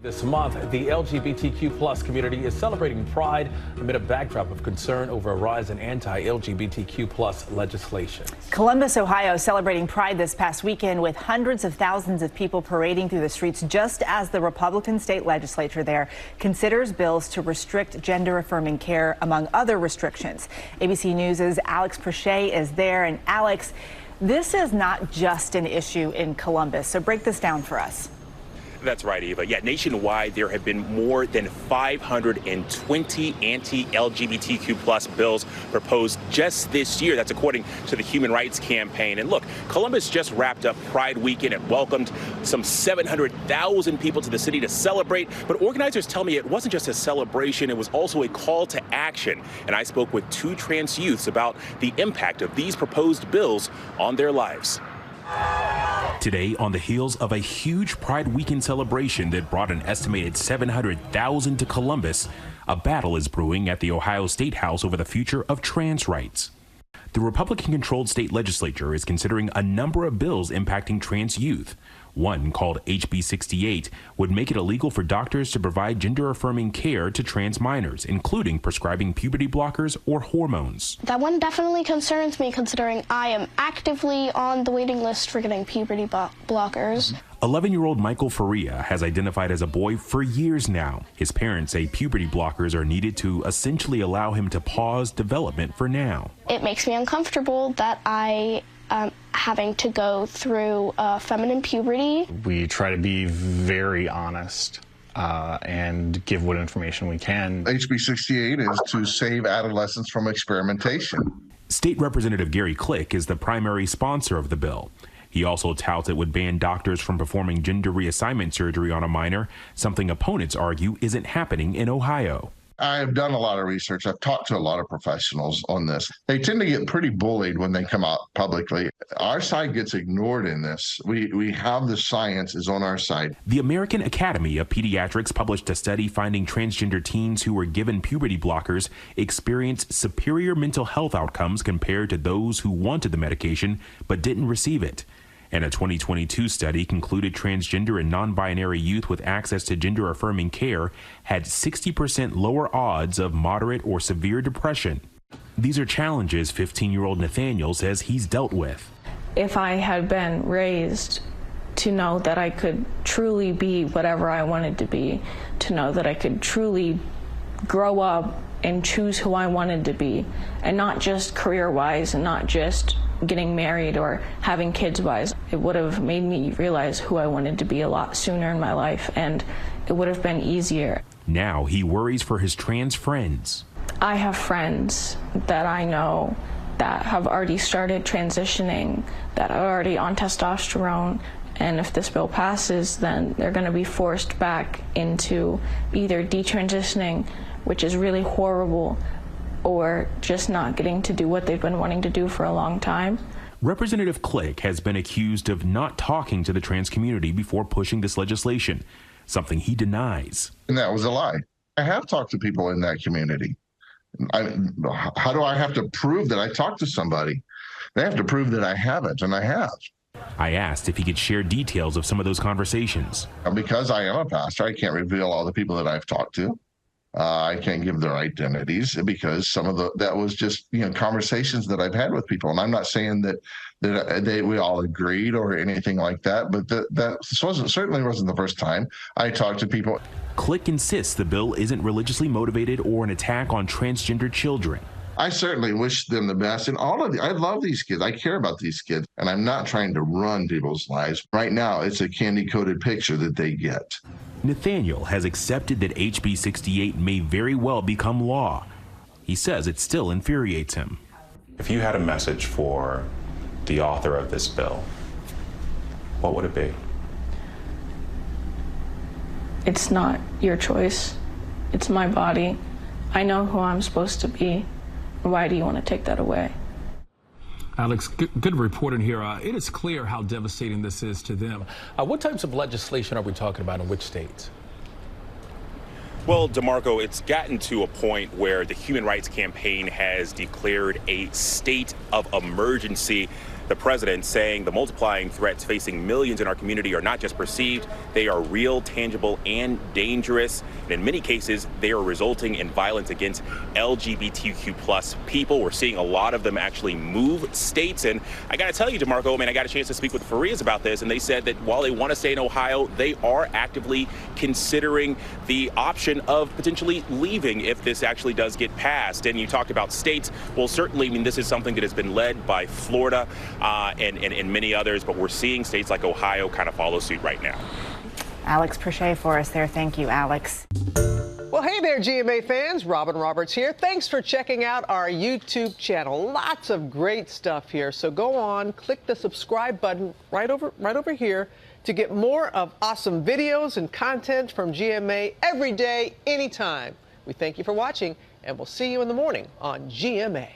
This month, the LGBTQ plus community is celebrating Pride amid a backdrop of concern over a rise in anti-LGBTQ plus legislation. Columbus, Ohio, celebrating Pride this past weekend with hundreds of thousands of people parading through the streets just as the Republican state legislature there considers bills to restrict gender-affirming care, among other restrictions. ABC News' Alex Presha is there. And Alex, this is not just an issue in Columbus, so break this down for us. That's right, Eva. Yeah, nationwide, there have been more than 520 anti-LGBTQ plus bills proposed just this year. That's according to the Human Rights Campaign. And look, Columbus just wrapped up Pride Weekend. It welcomed some 700,000 people to the city to celebrate. But organizers tell me it wasn't just a celebration, it was also a call to action. And I spoke with two trans youths about the impact of these proposed bills on their lives. Today, on the heels of a huge Pride Weekend celebration that brought an estimated 700,000 to Columbus, a battle is brewing at the Ohio State House over the future of trans rights. The Republican-controlled state legislature is considering a number of bills impacting trans youth. One, called HB 68, would make it illegal for doctors to provide gender-affirming care to trans minors, including prescribing puberty blockers or hormones. That one definitely concerns me, considering I am actively on the waiting list for getting puberty blockers. 11-year-old Michael Faria has identified as a boy for years now. His parents say puberty blockers are needed to essentially allow him to pause development for now. It makes me uncomfortable that I having to go through feminine puberty. We try to be very honest and give what information we can. HB 68 is to save adolescents from experimentation. State Representative Gary Click is the primary sponsor of the bill. He also touts it would ban doctors from performing gender reassignment surgery on a minor, something opponents argue isn't happening in Ohio. I have done a lot of research. I've talked to a lot of professionals on this. They tend to get pretty bullied when they come out publicly. Our side gets ignored in this. We have the science is on our side. The American Academy of Pediatrics published a study finding transgender teens who were given puberty blockers experienced superior mental health outcomes compared to those who wanted the medication but didn't receive it. And a 2022 study concluded transgender and non-binary youth with access to gender-affirming care had 60% lower odds of moderate or severe depression. These are challenges 15-year-old Nathaniel says he's dealt with. If I had been raised to know that I could truly be whatever I wanted to be, to know that I could truly grow up and choose who I wanted to be, and not just career-wise and not just getting married or having kids wise, it would have made me realize who I wanted to be a lot sooner in my life, and it would have been easier. Now he worries for his trans friends. I have friends that I know that have already started transitioning, that are already on testosterone, and if this bill passes, then they're going to be forced back into either detransitioning, which is really horrible, or just not getting to do what they've been wanting to do for a long time. Representative Click has been accused of not talking to the trans community before pushing this legislation, something he denies. And that was a lie. I have talked to people in that community. How do I have to prove that I talked to somebody? They have to prove that I haven't, and I have. I asked if he could share details of some of those conversations. Because I am a pastor, I can't reveal all the people that I've talked to. I can't give their identities because some of that was just conversations that I've had with people, and I'm not saying that we all agreed or anything like that, but that certainly wasn't the first time I talked to people. Click insists the bill isn't religiously motivated or an attack on transgender children. I certainly wish them the best, and I love these kids. I care about these kids, and I'm not trying to run people's lives. Right now, it's a candy-coated picture that they get. Nathaniel has accepted that HB 68 may very well become law. He says it still infuriates him. If you had a message for the author of this bill, what would it be? It's not your choice. It's my body. I know who I'm supposed to be. Why do you want to take that away? Alex, good reporting here. It is clear how devastating this is to them. What types of legislation are we talking about in which states? Well, DeMarco, it's gotten to a point where the Human Rights Campaign has declared a state of emergency the president saying the multiplying threats facing millions in our community are not just perceived, they are real, tangible, and dangerous. And in many cases, they are resulting in violence against LGBTQ plus people. We're seeing a lot of them actually move states. And I got to tell you, DeMarco, I mean, I got a chance to speak with Farias about this, and they said that while they want to stay in Ohio, they are actively considering the option of potentially leaving if this actually does get passed. And you talked about states. Well, certainly, I mean, this is something that has been led by Florida and many others, but we're seeing states like Ohio kind of follow suit right now. Alex Presha for us there. Thank you, Alex. Well, hey there, GMA fans. Robin Roberts here. Thanks for checking out our YouTube channel. Lots of great stuff here. So go on, click the subscribe button right over here to get more of awesome videos and content from GMA every day, anytime. We thank you for watching, and we'll see you in the morning on GMA.